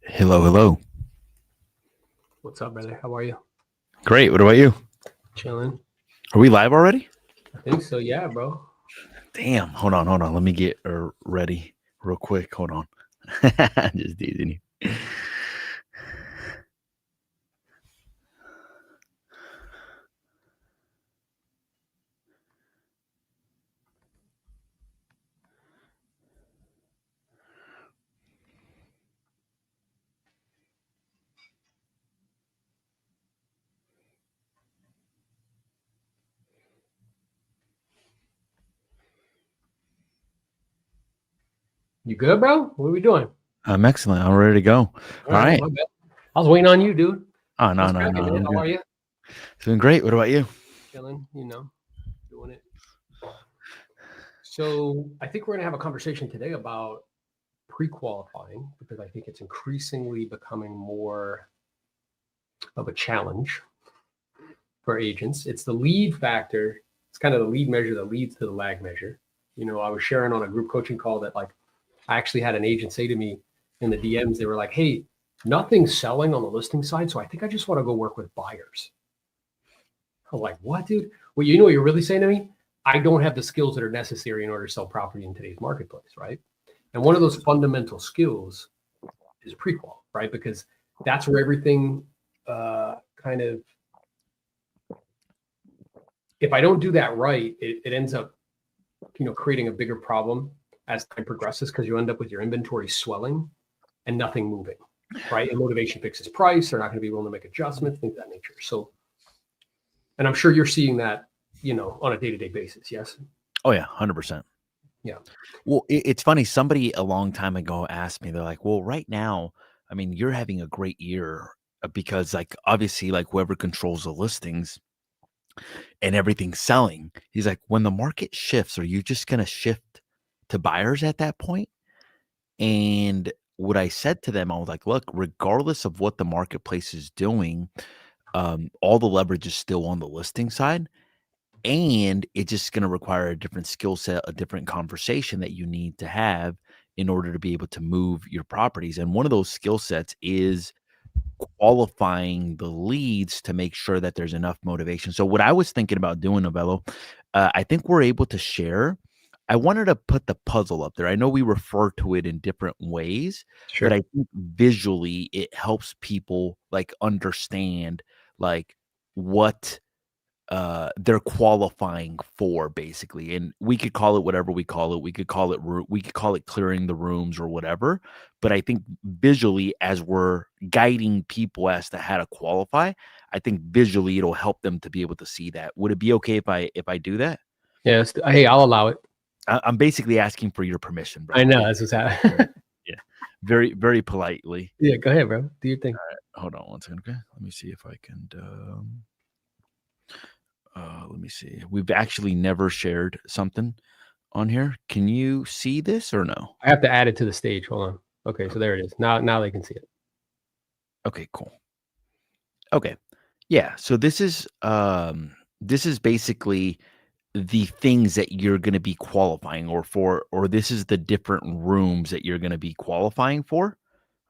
Hello, hello. What's up, brother? How are you? Great. What about you? Chilling. Are we live already? I think so. Yeah, bro. Damn. Hold on. Let me get ready real quick. Hold on. Just teasing you. You good, bro? What are we doing? I'm excellent. I'm ready to go. All right. My bad. I was waiting on you, dude. Oh, no. Man? I'm How are you? doing great. What about you? Chilling, doing it. So I think we're going to have a conversation today about pre-qualifying because I think it's increasingly becoming more of a challenge for agents. It's the lead factor. It's kind of the lead measure that leads to the lag measure. I was sharing on a group coaching call that I actually had an agent say to me in the DMs, they were like, hey, nothing's selling on the listing side. So I think I just want to go work with buyers. I'm like, what, dude? Well, you know what you're really saying to me? I don't have the skills that are necessary in order to sell property in today's marketplace, right? And one of those fundamental skills is pre-qual, right? Because that's where everything kind of, if I don't do that right, it ends up, creating a bigger problem as time progresses because you end up with your inventory swelling and nothing moving, right? And motivation fixes price. They're not going to be willing to make adjustments, things of that nature. So, and I'm sure you're seeing that, on a day-to-day basis. Yes. Oh, yeah. 100%. Yeah. Well, it's funny. Somebody a long time ago asked me, they're like, well, right now, I mean, you're having a great year because obviously whoever controls the listings and everything's selling. He's like, when the market shifts, are you just going to shift to buyers at that point? And what I said to them, I was like, look, regardless of what the marketplace is doing, all the leverage is still on the listing side. And it's just going to require a different skill set, a different conversation that you need to have in order to be able to move your properties. And one of those skill sets is qualifying the leads to make sure that there's enough motivation. So what I was thinking about doing, Novello, I think we're able to share. I wanted to put the puzzle up there. I know we refer to it in different ways, Sure. but I think visually it helps people understand what they're qualifying for, basically. And we could call it whatever we call it. We could call it clearing the rooms or whatever. But I think visually, as we're guiding people as to how to qualify, I think visually it'll help them to be able to see that. Would it be okay if I do that? Yes. Hey, I'll allow it. I'm basically asking for your permission, bro. I know that's what's happening. Yeah, very, very politely. Yeah, go ahead, bro. Do your thing. All right, hold on one second. Okay, let me see if I can. Let me see. We've actually never shared something on here. Can you see this or no? I have to add it to the stage. Hold on. Okay, so there it is. Now they can see it. Okay, cool. Okay. Yeah, so this is basically the things that you're going to be qualifying or this is the different rooms that you're going to be qualifying for.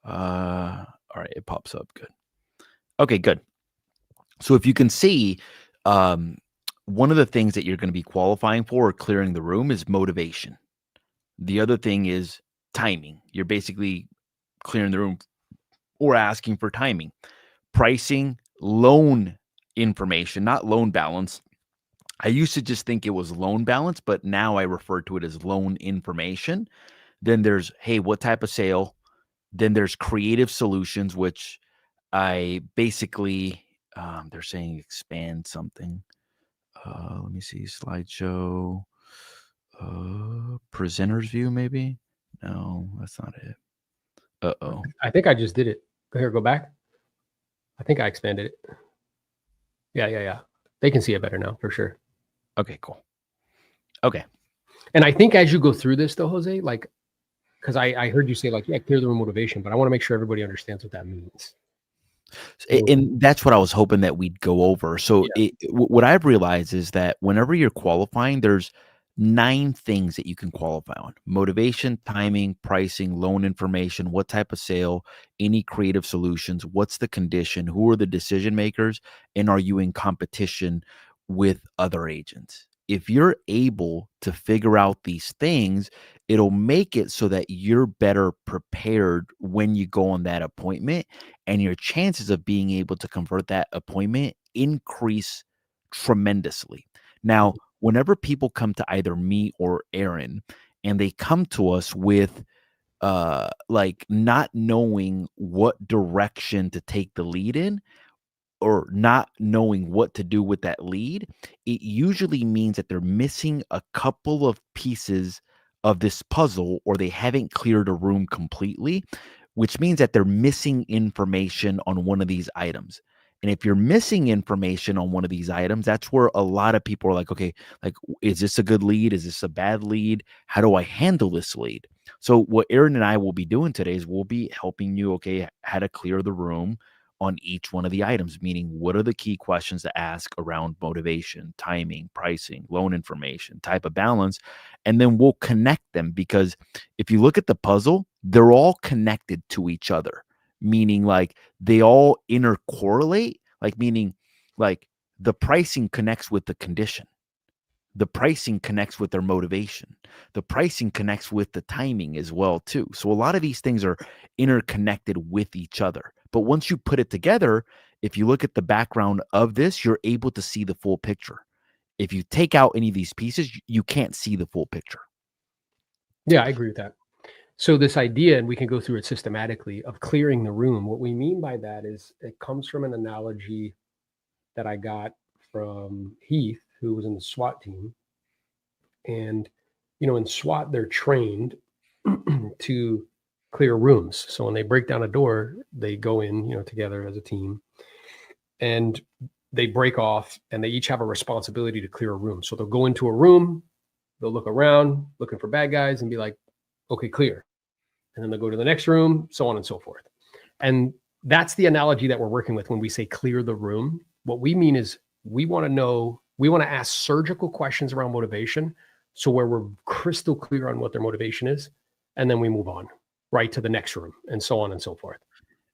All right, it pops up. Good. Okay, good. So if you can see, one of the things that you're gonna be qualifying for or clearing the room is motivation. The other thing is timing. You're basically clearing the room or asking for timing. Pricing, loan information, not loan balance. I used to just think it was loan balance, but now I refer to it as loan information. Then there's, hey, what type of sale? Then there's creative solutions, which I basically, they're saying expand something. Let me see, slideshow, presenter's view, maybe. No, that's not it. Uh-oh. I think I just did it. Go here, go back. I think I expanded it. Yeah, yeah, yeah. They can see it better now for sure. Okay, cool. Okay. And I think as you go through this though, Jose, like, because I heard you say like, yeah, clear the room motivation, but I want to make sure everybody understands what that means. So, And that's what I was hoping that we'd go over. So, yeah. what I've realized is that whenever you're qualifying, there's 9 things that you can qualify on: motivation, timing, pricing, loan information, what type of sale, any creative solutions, what's the condition, who are the decision makers, and are you in competition with other agents? If you're able to figure out these things, it'll make it so that you're better prepared when you go on that appointment, and your chances of being able to convert that appointment increase tremendously. Now, Mhm. whenever people come to either me or Aaron and they come to us with like not knowing what direction to take the lead in, or not knowing what to do with that lead, it usually means that they're missing a couple of pieces of this puzzle, or they haven't cleared a room completely, which means that they're missing information on one of these items. And if you're missing information on one of these items, that's where a lot of people are like, okay, like, is this a good lead? Is this a bad lead? How do I handle this lead? So, what Aaron and I will be doing today is we'll be helping you, okay, how to clear the room on each one of the items, meaning what are the key questions to ask around motivation, timing, pricing, loan information, type of balance, and then we'll connect them, because if you look at the puzzle, they're all connected to each other, meaning like they all intercorrelate, like meaning like the pricing connects with the condition. The pricing connects with their motivation. The pricing connects with the timing as well too. So a lot of these things are interconnected with each other. But once you put it together, if you look at the background of this, you're able to see the full picture. If you take out any of these pieces, you can't see the full picture. Yeah, I agree with that. So this idea, and we can go through it systematically, of clearing the room. What we mean by that is it comes from an analogy that I got from Heath, who was in the SWAT team. And, in SWAT, they're trained to clear rooms. So when they break down a door, they go in, together as a team, and they break off, and they each have a responsibility to clear a room. So they'll go into a room, they'll look around looking for bad guys and be like, okay, clear. And then they'll go to the next room, so on and so forth. And that's the analogy that we're working with when we say clear the room. What we mean is we want to know, we want to ask surgical questions around motivation. So where we're crystal clear on what their motivation is, and then we move on right to the next room and so on and so forth.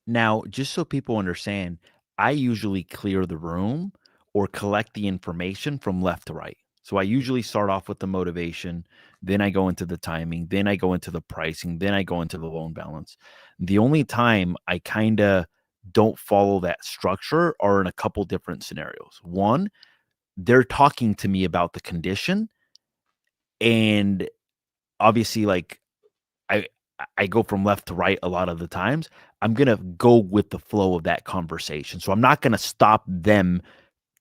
Now, just so people understand, I usually clear the room or collect the information from left to right. So I usually start off with the motivation, then I go into the timing, then I go into the pricing, then I go into the loan balance. The only time I kind of don't follow that structure are in a couple different scenarios. One, they're talking to me about the condition, and obviously, like, I I go from left to right a lot of the times. I'm gonna go with the flow of that conversation. So I'm not gonna stop them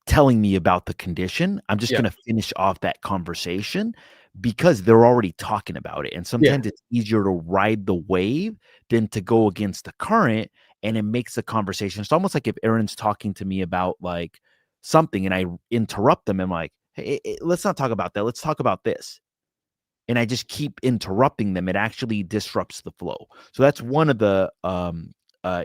telling me about the condition. I'm just Yeah. gonna finish off that conversation because they're already talking about it. And Yeah. sometimes it's easier to ride the wave than to go against the current, and it makes the conversation. It's almost like if Aaron's talking to me about like something and I interrupt them, and like, hey, let's not talk about that. Let's talk about this, and I just keep interrupting them, it actually disrupts the flow. So that's one of the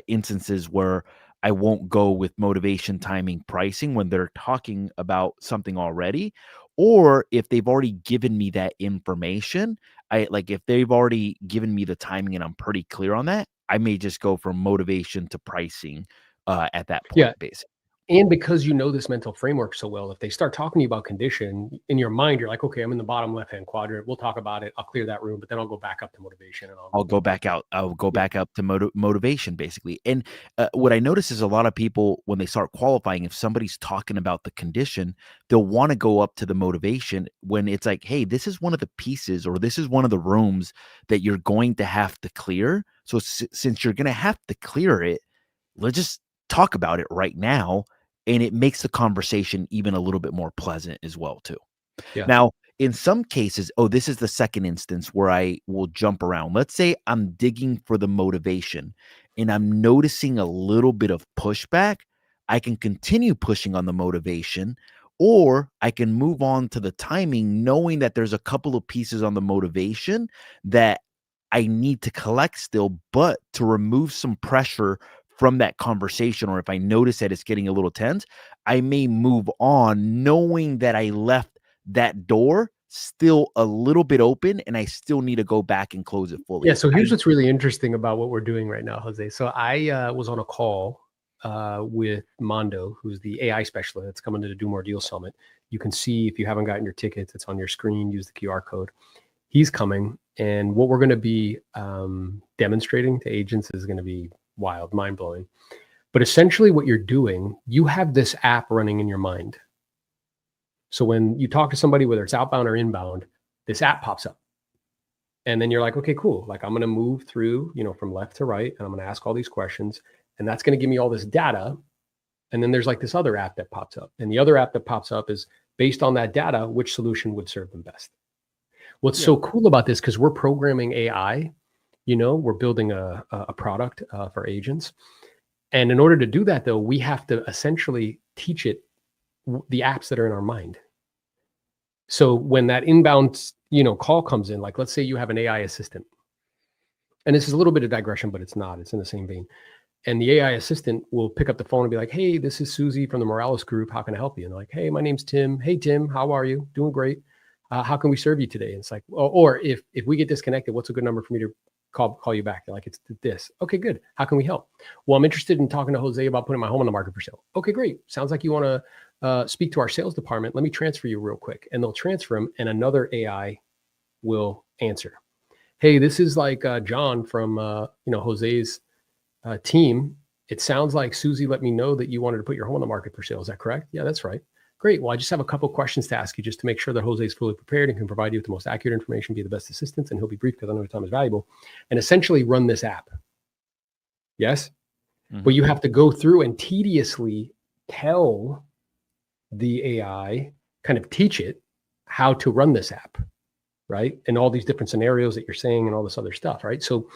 instances where I won't go with motivation, timing, pricing when they're talking about something already. Or if they've already given me that information, I like if they've already given me the timing and I'm pretty clear on that, I may just go from motivation to pricing at that Yeah. point, basically. And because you know this mental framework so well, if they start talking to you about condition in your mind, you're like, okay, I'm in the bottom left-hand quadrant. We'll talk about it. I'll clear that room, but then I'll go back up to motivation and I'll go back out. I'll go yeah, back up to motivation, basically. And what I notice is a lot of people, when they start qualifying, if somebody's talking about the condition, they'll want to go up to the motivation when it's like, hey, this is one of the pieces or this is one of the rooms that you're going to have to clear. So since you're going to have to clear it, let's just talk about it right now. And it makes the conversation even a little bit more pleasant as well, too. yeah. Now, in some cases, this is the second instance where I will jump around. Let's say I'm digging for the motivation and I'm noticing a little bit of pushback. I can continue pushing on the motivation, or I can move on to the timing, knowing that there's a couple of pieces on the motivation that I need to collect still, but to remove some pressure from that conversation, or if I notice that it's getting a little tense, I may move on knowing that I left that door still a little bit open and I still need to go back and close it Yeah. fully. So here's what's really interesting about what we're doing right now, Jose. So I was on a call with Mondo, who's the AI specialist that's coming to the Do More Deal Summit. You can see if you haven't gotten your tickets, it's on your screen. Use the QR code. He's coming, and what we're going to be demonstrating to agents is going to be wild, mind blowing. But essentially, what you're doing, you have this app running in your mind. So when you talk to somebody, whether it's outbound or inbound, this app pops up. And then you're like, okay, cool. Like I'm going to move through, from left to right, and I'm going to ask all these questions, and that's going to give me all this data. And then there's like this other app that pops up. And the other app that pops up is based on that data, which solution would serve them best. What's so cool about this, because we're programming AI, we're building a product for agents. And in order to do that, though, we have to essentially teach it the apps that are in our mind. So when that inbound, call comes in, like let's say you have an AI assistant, and this is a little bit of digression, but it's not. It's in the same vein. And the AI assistant will pick up the phone and be like, hey, this is Susie from the Morales Group. How can I help you? And they're like, hey, my name's Tim. Hey, Tim, how are you? Doing great. How can we serve you today? And it's like, or if we get disconnected, what's a good number for me to call you back? They're like, it's this. Okay, good. How can we help? Well, I'm interested in talking to Jose about putting my home on the market for sale. Okay, great. Sounds like you want to speak to our sales department. Let me transfer you real quick. And they'll transfer him, and another AI will answer. Hey, this is like John from Jose's team. It sounds like Susie let me know that you wanted to put your home on the market for sale. Is that correct? Yeah, that's right. Great. Well, I just have a couple of questions to ask you just to make sure that Jose is fully prepared and can provide you with the most accurate information, be the best assistance, and he'll be brief because I know your time is valuable, and essentially run this app. Yes? Mm-hmm. But you have to go through and tediously tell the AI, kind of teach it how to run this app, right? And all these different scenarios that you're saying and all this other stuff, right? So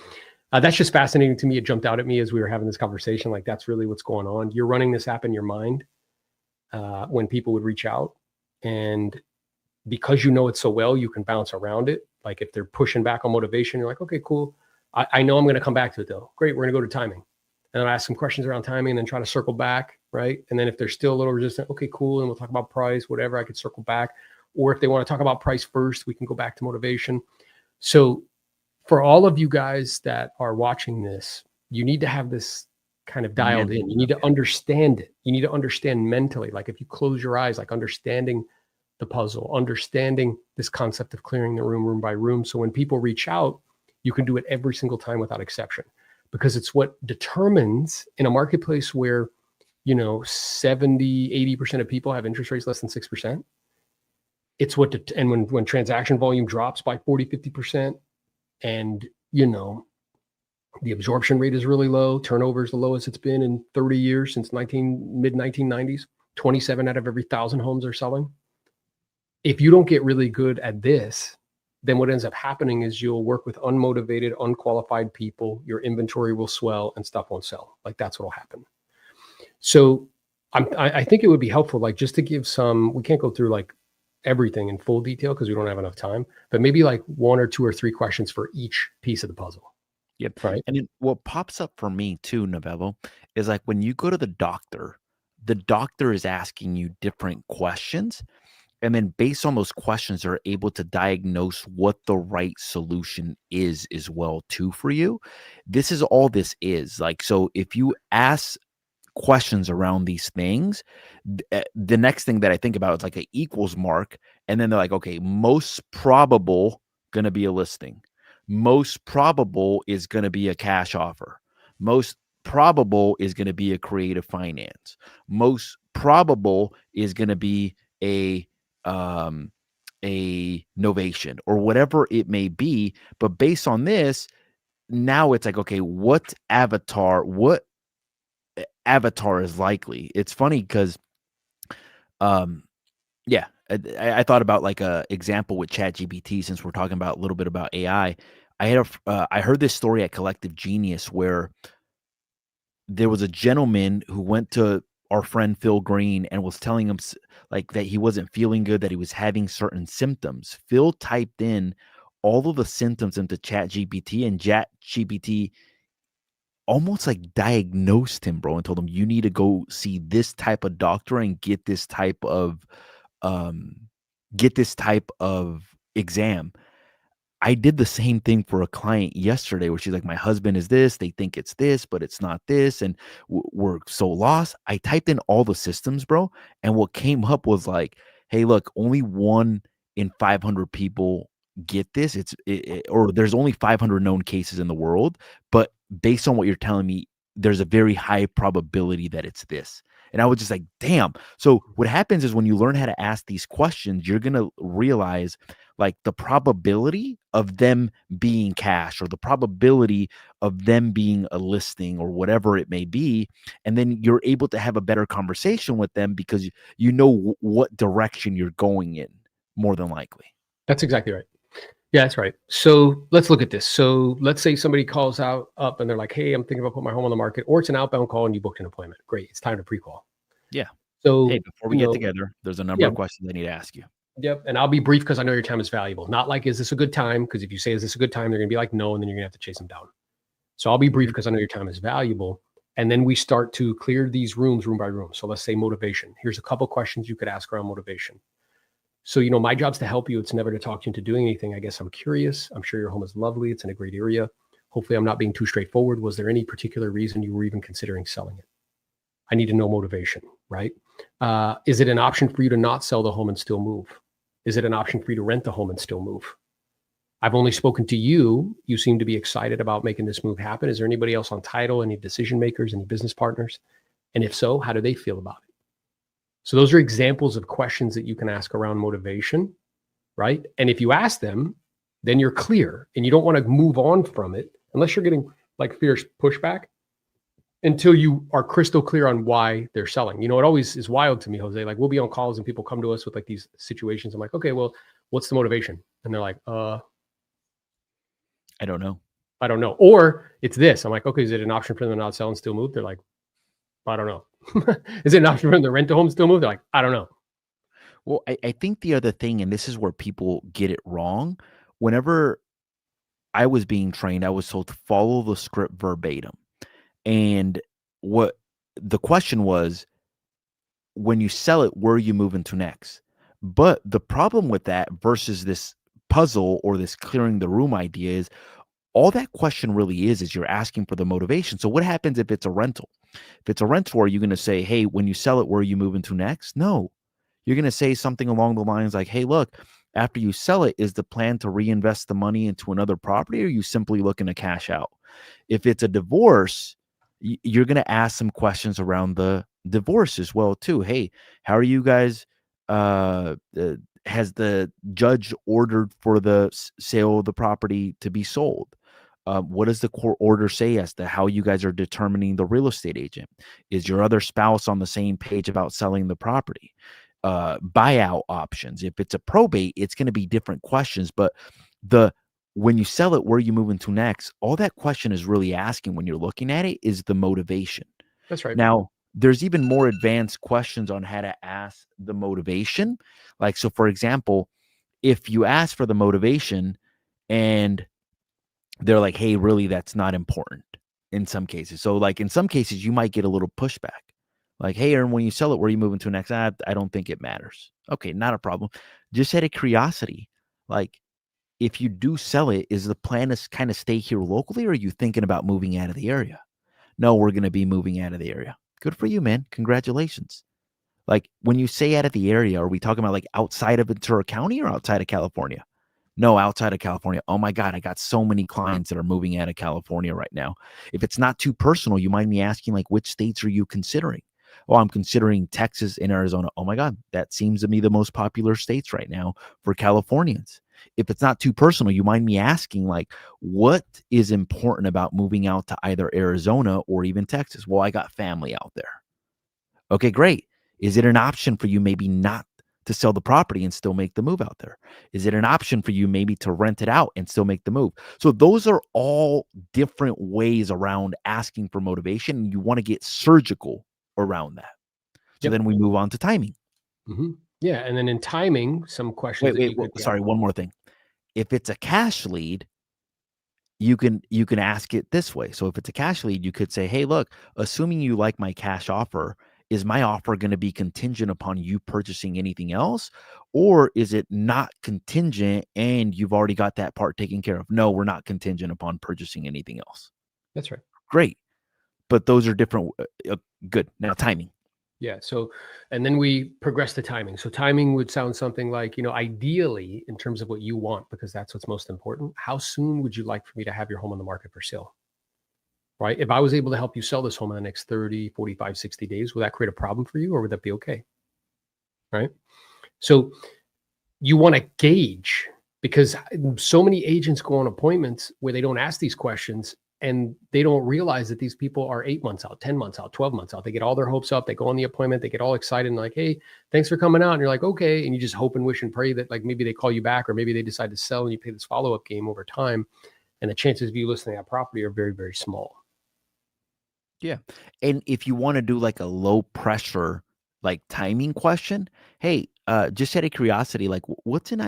that's just fascinating to me. It jumped out at me as we were having this conversation. Like, that's really what's going on. You're running this app in your mind when people would reach out. And because you know it so well, you can bounce around it. Like if they're pushing back on motivation, you're like, okay, cool. I know I'm going to come back to it though. Great. We're going to go to timing. And then I ask some questions around timing and then try to circle back, right? And then if they're still a little resistant, okay, cool. And we'll talk about price, whatever, I could circle back. Or if they want to talk about price first, we can go back to motivation. So for all of you guys that are watching this, you need to have this kind of dialed in. You need to understand it. You need to understand mentally. Like if you close your eyes, like understanding the puzzle, understanding this concept of clearing the room by room. So when people reach out, you can do it every single time without exception, because it's what determines in a marketplace where, 70, 80% of people have interest rates less than 6%. It's what, and when transaction volume drops by 40, 50%, and, the absorption rate is really low. Turnover is the lowest it's been in 30 years since mid 1990s. 27 out of every 1,000 homes are selling. If you don't get really good at this, then what ends up happening is you'll work with unmotivated, unqualified people. Your inventory will swell and stuff won't sell. Like that's what will happen. So I think it would be helpful, like just to give some, we can't go through like everything in full detail because we don't have enough time, but maybe like 1 or 2 or 3 questions for each piece of the puzzle. Yep. Right. And then what pops up for me too, Novello, is like when you go to the doctor is asking you different questions. And then based on those questions, they're able to diagnose what the right solution is as well too for you. This is all this is. Like, so if you ask questions around these things, the next thing that I think about is like a equals mark, and then they're like, okay, most probable going to be a listing. Most probable is going to be a cash offer. Most probable is going to be a creative finance. Most probable is going to be um a novation or whatever it may be. But based on this, now it's like, okay, what avatar is likely? It's funny because um yeah, I thought about like a example with ChatGPT since we're talking about a little bit about AI. I heard this story at Collective Genius where there was a gentleman who went to our friend Phil Green and was telling him like that he wasn't feeling good, that he was having certain symptoms. Phil typed in all of the symptoms into ChatGPT, and ChatGPT almost like diagnosed him, bro, and told him you need to go see this type of doctor and um get this type of exam. I did the same thing for a client yesterday where she's like, my husband is this, they think it's this, but it's not this. And we're so lost. I typed in all the systems, bro. And what came up was like, hey, look, only 1 in 500 people get this. Or there's only 500 known cases in the world. But based on what you're telling me, there's a very high probability that it's this. And I was just like, damn. So what happens is when you learn how to ask these questions, you're going to realize like the probability of them being cash or the probability of them being a listing or whatever it may be. And then you're able to have a better conversation with them because you know what direction you're going in more than likely. That's exactly right. Yeah, that's right. So let's look at this. So let's say somebody calls up and they're like, hey, I'm thinking about putting my home on the market, or it's an outbound call and you booked an appointment. Great. It's time to pre-qual. Yeah. Hey, So, before we get together, there's a number yeah, of questions I need to ask you. yep. And I'll be brief because I know your time is valuable. Not like, is this a good time? Because if you say, is this a good time? They're going to be like, no. And then you're going to have to chase them down. So I'll be brief Mhm. because I know your time is valuable. And then we start to clear these rooms room by room. So let's say motivation. Here's a couple questions you could ask around motivation. So, my job's to help you. It's never to talk you into doing anything. I guess I'm curious. I'm sure your home is lovely. It's in a great area. Hopefully, I'm not being too straightforward. Was there any particular reason you were even considering selling it? I need to know motivation, right? Is it an option for you to not sell the home and still move? Is it an option for you to rent the home and still move? I've only spoken to you. You seem to be excited about making this move happen. Is there anybody else on title, any decision makers, any business partners? And if so, how do they feel about it? So those are examples of questions that you can ask around motivation, right? And if you ask them, then you're clear and you don't want to move on from it unless you're getting like fierce pushback until you are crystal clear on why they're selling. It always is wild to me, Jose. Like we'll be on calls and people come to us with like these situations. I'm like, okay, well, what's the motivation? And they're like, I don't know. I don't know. Or it's this. I'm like, okay, is it an option for them to not sell and still move? They're like, I don't know. Is it an option for them to rent a home and still move? They're like, I don't know. Well, I think the other thing, and this is where people get it wrong, whenever I was being trained, I was told to follow the script verbatim. And what the question was, when you sell it, where are you moving to next? But the problem with that versus this puzzle or this clearing the room idea is all that question really is you're asking for the motivation. So what happens if it's a rental? If it's a rental, are you going to say, hey, when you sell it, where are you moving to next? No. You're going to say something along the lines like, hey, look, after you sell it, is the plan to reinvest the money into another property, or are you simply looking to cash out? If it's a divorce, you're going to ask some questions around the divorce as well, too. Hey, how are you guys? Has the judge ordered for the sale of the property to be sold? What does the court order say as to how you guys are determining the real estate agent? Is your other spouse on the same page about selling the property? Buyout options. If it's a probate, it's going to be different questions. But when you sell it, where are you moving to next? All that question is really asking when you're looking at it is the motivation. That's right. Now, there's even more advanced questions on how to ask the motivation. Like, so for example, if you ask for the motivation and they're like, hey, really, that's not important in some cases. So, like, in some cases, you might get a little pushback. Like, hey, Aaron, when you sell it, where are you moving to next? I don't think it matters. Okay, not a problem. Just out of curiosity, like, if you do sell it, is the plan to kind of stay here locally, or are you thinking about moving out of the area? No, we're going to be moving out of the area. Good for you, man. Congratulations. Like, when you say out of the area, are we talking about, like, outside of Ventura County or outside of California? No, outside of California. Oh my god, I got so many clients that are moving out of California right now. If it's not too personal, you mind me asking, like, which states are you considering? Oh, I'm considering Texas and Arizona. Oh my god, that seems to be the most popular states right now for Californians. If it's not too personal, you mind me asking, like, what is important about moving out to either Arizona or even Texas? Well, I got family out there. Okay, great. Is it an option for you maybe not to sell the property and still make the move out there? Is it an option for you maybe to rent it out and still make the move? So those are all different ways around asking for motivation. And you want to get surgical around that. So Yep. then we move on to timing. Yeah, and then in timing, some questions Wait, that wait, you could sorry, one more thing. If it's a cash lead, you can ask it this way. So if it's a cash lead, you could say, "Hey, look, assuming you like my cash offer, is my offer going to be contingent upon you purchasing anything else? Or is it not contingent and you've already got that part taken care of?" No, we're not contingent upon purchasing anything else. That's right. Great. But those are different. Good. Now, timing. Yeah. So, and then we progress the timing. So, timing would sound something like, ideally, in terms of what you want, because that's what's most important. How soon would you like for me to have your home on the market for sale? Right. If I was able to help you sell this home in the next 30, 45, 60 days, would that create a problem for you or would that be okay? Right. So, you want to gauge because so many agents go on appointments where they don't ask these questions and they don't realize that these people are 8 months out, 10 months out, 12 months out. They get all their hopes up. They go on the appointment. They get all excited and like, hey, thanks for coming out. And you're like, okay. And you just hope and wish and pray that like maybe they call you back or maybe they decide to sell and you play this follow up game over time. And the chances of you listing that property are very, very small. Yeah. And if you want to do like a low pressure, like timing question, hey, just out of curiosity, like what's an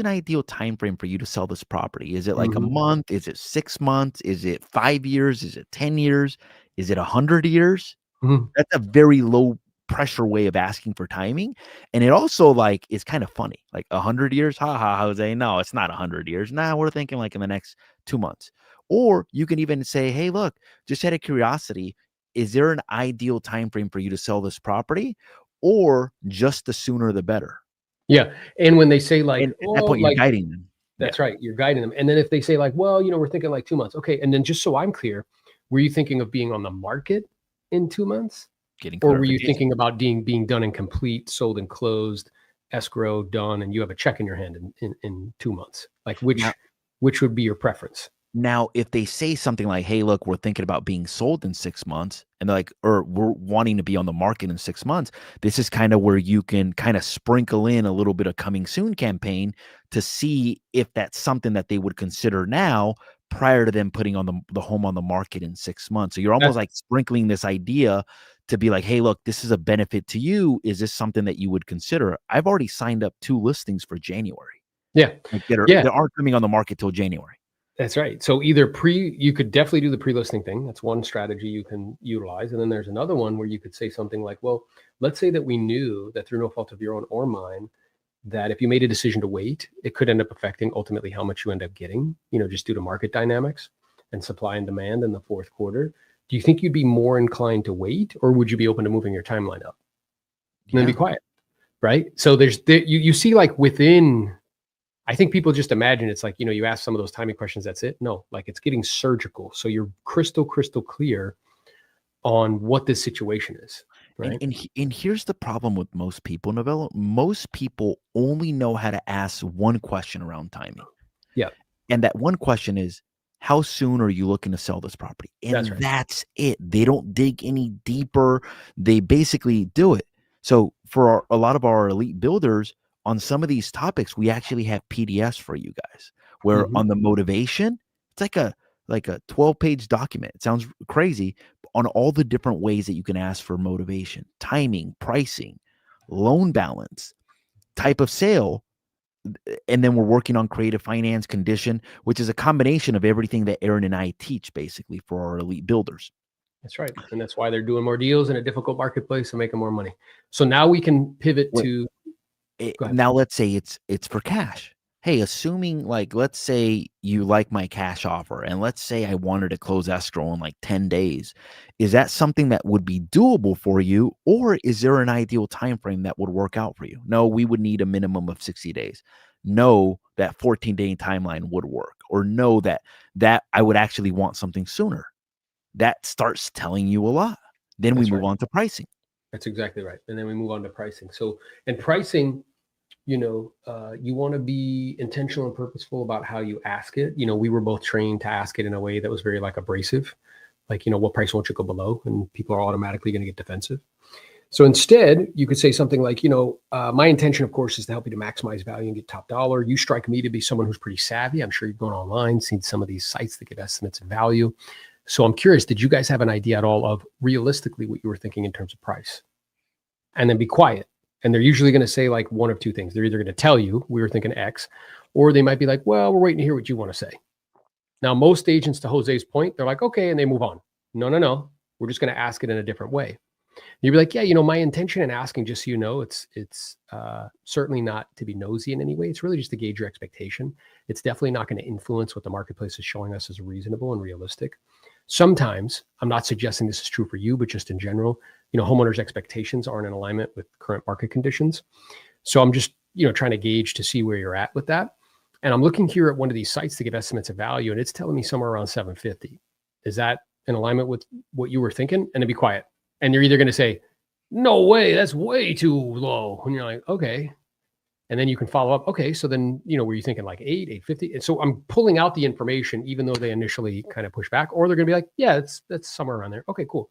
ideal time frame for you to sell this property? Is it like a Mhm. month? Is it 6 months? Is it 5 years? Is it 10 years? Is it 100 years? Mhm. That's a very low pressure way of asking for timing, and it also, like, is kind of funny, like, 100 years? "Ha ha, Jose, no, it's not 100 years. Nah, we're thinking, like, in the next 2 months." Or you can even say, "Hey, look, just out of curiosity, is there an ideal time frame for you to sell this property, or just the sooner the better?" Yeah. And when they say And like, at that oh, point, you're like guiding them. Yeah, that's right. You're guiding them. And then if they say like, well, we're thinking like 2 months. Okay. And then just so I'm clear, were you thinking of being on the market in 2 months? getting Or were you clarification. thinking about being done and complete, sold and closed, escrow done, and you have a check in your hand in 2 months? Like Now which would be your preference? Now, if they say something like, "Hey, look, we're thinking about being sold in 6 months," and they're like, or, "We're wanting to be on the market in 6 months," this is kinda where you can kinda sprinkle in a little bit of coming soon campaign to see if that's something that they would consider now prior to them putting on the home on the market in 6 months. So you're That's almost like sprinkling this idea to be like, "Hey, look, this is a benefit to you. Is this something that you would consider?" I've already signed up 2 listings for January, yeah. like, that are Yeah. that aren't coming on the market till January. That's right. So either you could definitely do the pre-listing thing. That's one strategy you can utilize. And then there's another one where you could say something like, well, let's say that we knew that through no fault of your own or mine, that if you made a decision to wait, it could end up affecting ultimately how much you end up getting, just due to market dynamics and supply and demand in the fourth quarter. Do you think you'd be more inclined to wait or would you be open to moving your timeline up and then be Yeah. quiet? Right. So you see like within I think people just imagine it's like, you ask some of those timing questions, that's it. No, like it's getting surgical. So you're crystal clear on what this situation is. And Right. and he and here's the problem with most people, Novella. Most people only know how to ask one question around timing, Yeah. and that one question is, "How soon are you looking to sell this property?" That's And right. that's it. They don't dig any deeper. They basically do it. So for a lot of our elite builders, on some of these topics, we actually have PDFs for you guys, where Mhm. on the motivation, it's like a 12-page document. It sounds crazy, on all the different ways that you can ask for motivation, timing, pricing, loan balance, type of sale, and then we're working on creative finance condition, which is a combination of everything that Aaron and I teach basically for our elite builders. That's right. And that's why they're doing more deals in a difficult marketplace and making more money. So now we can pivot Wait, to go ahead. now let's say it's for cash. hey, assuming like let's say you like my cash offer and let's say I wanted to close escrow in like 10 days. Is that something that would be doable for you or is there an ideal time frame that would work out for you? No, we would need a minimum of 60 days. No, that 14-day timeline would work or no that I would actually want something sooner. That starts telling you a lot. Then we That's move right. on to pricing. That's exactly right. And then we move on to pricing. So, and pricing, you want to be intentional and purposeful about how you ask it. We were both trained to ask it in a way that was very like abrasive, like, what price won't you go below? And people are automatically going to get defensive. So instead, you could say something like, my intention, of course, is to help you to maximize value and get top dollar. You strike me to be someone who's pretty savvy. I'm sure you've gone online, seen some of these sites that give estimates of value. So I'm curious, did you guys have an idea at all of realistically what you were thinking in terms of price? And then be quiet. And they're usually going to say like one of two things. They're either going to tell you we were thinking X, or they might be like, well, we're waiting to hear what you want to say. Now, most agents, to Jose's point, they're like, okay, and they move on. No, no, no. We're just going to ask it in a different way. You'd be like, yeah, my intention in asking, just so you know, it's certainly not to be nosy in any way. It's really just to gauge your expectation. It's definitely not going to influence what the marketplace is showing us as reasonable and realistic. Sometimes, I'm not suggesting this is true for you, but just in general, homeowners' expectations aren't in alignment with current market conditions. So I'm just, trying to gauge to see where you're at with that. And I'm looking here at one of these sites to give estimates of value, and it's telling me somewhere around 750. Is that in alignment with what you were thinking? And then be quiet. And you're either going to say, no way, that's way too low. And you're like, okay. And then you can follow up. Okay. So then, were you thinking like 850? And so I'm pulling out the information, even though they initially kind of push back, or they're going to be like, yeah, that's somewhere around there. Okay, cool.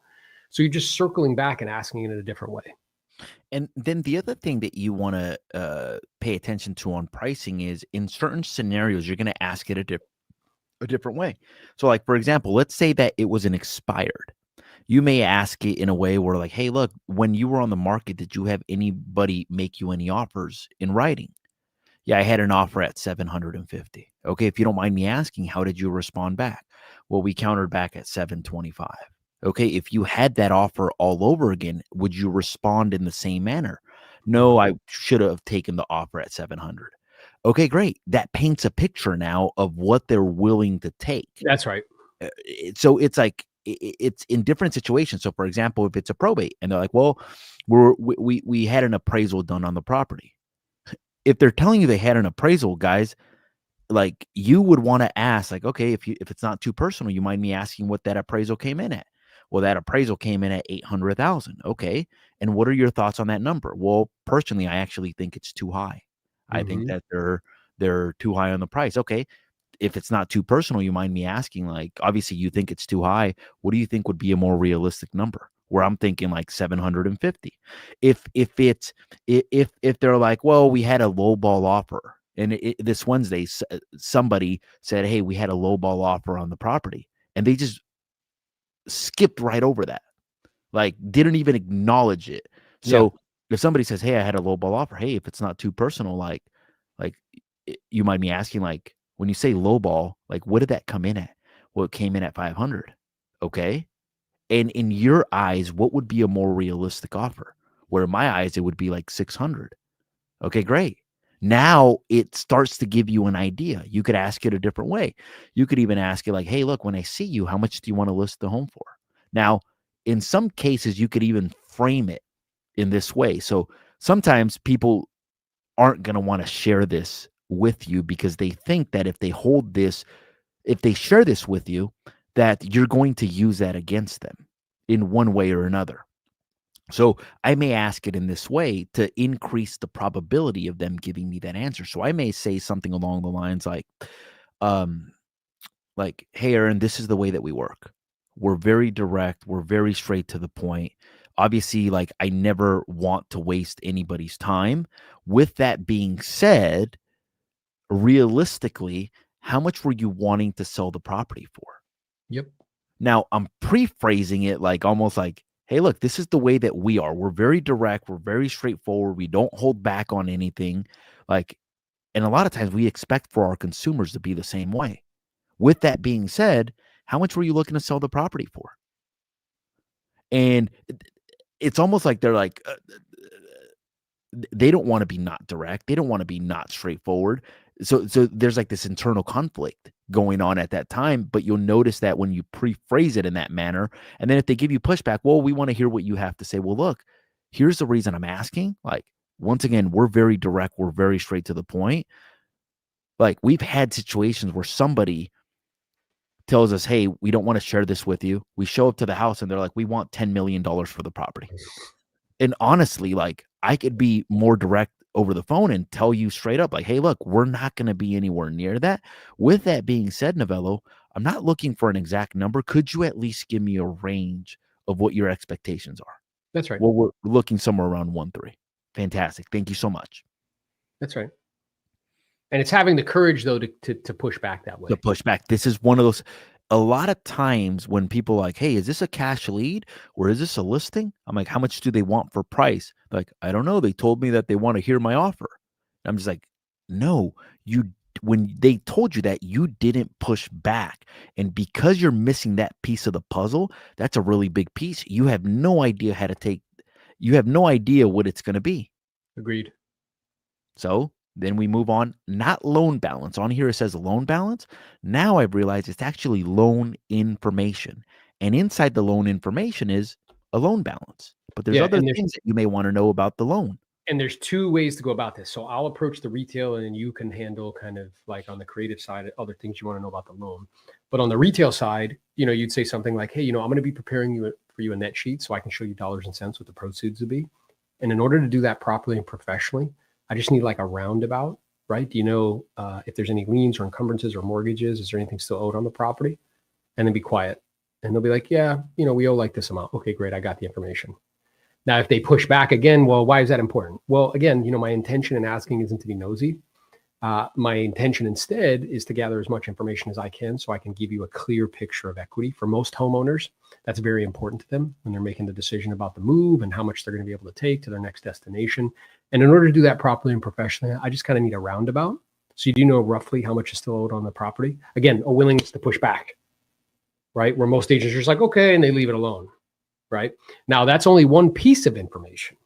So you're just circling back and asking it in a different way. And then the other thing that you want to pay attention to on pricing is in certain scenarios, you're going to ask it a different way. So, like, for example, let's say that it was an expired. You may ask it in a way where, like, hey, look, when you were on the market, did you have anybody make you any offers in writing? Yeah, I had an offer at 750. Okay, if you don't mind me asking, how did you respond back? Well, we countered back at 725. Okay, if you had that offer all over again, would you respond in the same manner? No, Mhm. I should have taken the offer at 700. Okay, great. That paints a picture now of what they're willing to take. That's right. So it's like it's in different situations. So, for example, if it's a probate and they're like, "Well, we had an appraisal done on the property." If they're telling you they had an appraisal, guys, like, you would wanna ask, like, "Okay, if it's not too personal, you mind me asking what that appraisal came in at?" "Well, that appraisal came in at 800,000." "Okay, and what are your thoughts on that number?" "Well, personally, I actually think it's too high. I think Hmm. that they're too high on the price." "Okay, if it's not too personal, you mind me asking, like, obviously you think it's too high. What do you think would be a more realistic number?" Where I'm thinking like 750. If it's if they're like, "Well, we had a lowball offer." And this Wednesday, somebody said, "Hey, we had a lowball offer on the property." And they just skipped right over that. Like, didn't even acknowledge it. Yeah. So, if somebody says, "Hey, I had a lowball offer." Hey, if it's not too personal, like, you mind me asking, like, when you say lowball, like, what did that come in at? Well, it came in at 500. Okay. And in your eyes, what would be a more realistic offer? Where in my eyes, it would be like 600. Okay, great. Now it starts to give you an idea. You could ask it a different way. You could even ask it like, "Hey, look, when I see you, how much do you want to list the home for?" Now, in some cases, you could even frame it in this way. So sometimes people aren't going to want to share this with you because they think that if they share this with you, that you're going to use that against them in one way or another. So I may ask it in this way to increase the probability of them giving me that answer. So I may say something along the lines um, "Hey, Aaron, this is the way that we work. We're very direct. We're very straight to the point. Obviously, like, I never want to waste anybody's time. With that being said, realistically, how much were you wanting to sell the property for?" Yep. Now, I'm pre-phrasing it like almost like, "Hey, look, this is the way that we are. We're very direct. We're very straightforward. We don't hold back on anything." Like, and a lot of times we expect for our consumers to be the same way. With that being said, how much were you looking to sell the property for? And it's almost like they're like, they don't want to be not direct. They don't want to be not straightforward. So there's like this internal conflict going on at that time, but you'll notice that when you pre-phrase it in that manner, and then if they give you pushback, well, we want to hear what you have to say. Well, look, here's the reason I'm asking. Like, once again, we're very direct, we're very straight to the point. Like, we've had situations where somebody tells us, hey, we don't want to share this with you. We show up to the house and they're like, we want $10 million for the property. And honestly, like, I could be more direct over the phone and tell you straight up, like, hey, look, we're not going to be anywhere near that. With that being said, Novello, I'm not looking for an exact number. Could you at least give me a range of what your expectations are? That's right. Well, we're looking somewhere around 1.3. Fantastic. Thank you so much. That's right. And it's having the courage though to push back that The way. pushback. This is one of those, a lot of times when people are like, "Hey, is this a cash lead or is this a listing?" I'm like, "How much do they want for price?" They're like, "I don't know. They told me that they want to hear my offer." I'm just like, "No, you when they told you that, you didn't push back. And because you're missing that piece of the puzzle, that's a really big piece. You have no idea how to take you have no idea what it's going to be." Agreed. So then we move on, not loan balance. On here it says loan balance. Now I've realized it's actually loan information. And inside the loan information is a loan balance. But there's Yeah, other things that you may want to know about the loan. and there's two ways to go about this. So I'll approach the retail, and then you can handle kind of like on the creative side, other things you want to know about the loan. But on the retail side, you'd say something like, "Hey, I'm going to be preparing for you a net sheet so I can show you dollars and cents what the proceeds would be. And in order to do that properly and professionally, I just need like a roundabout, right? Do you know if there's any liens or encumbrances or mortgages? Is there anything still owed on the property?" And then be quiet, and they'll be like, "Yeah, we owe like this amount." Okay, great, I got the information. Now, if they push back again, well, why is that important? Well, again, my intention in asking isn't to be nosy. My intention instead is to gather as much information as I can so I can give you a clear picture of equity. For most homeowners, that's very important to them when they're making the decision about the move and how much they're going to be able to take to their next destination. And in order to do that properly and professionally, I just kind of need a roundabout. So you do know roughly how much is still owed on the property. Again, a willingness to push back, right? Where most agents are just like, okay, and they leave it alone. Right? Now, that's only one piece of information.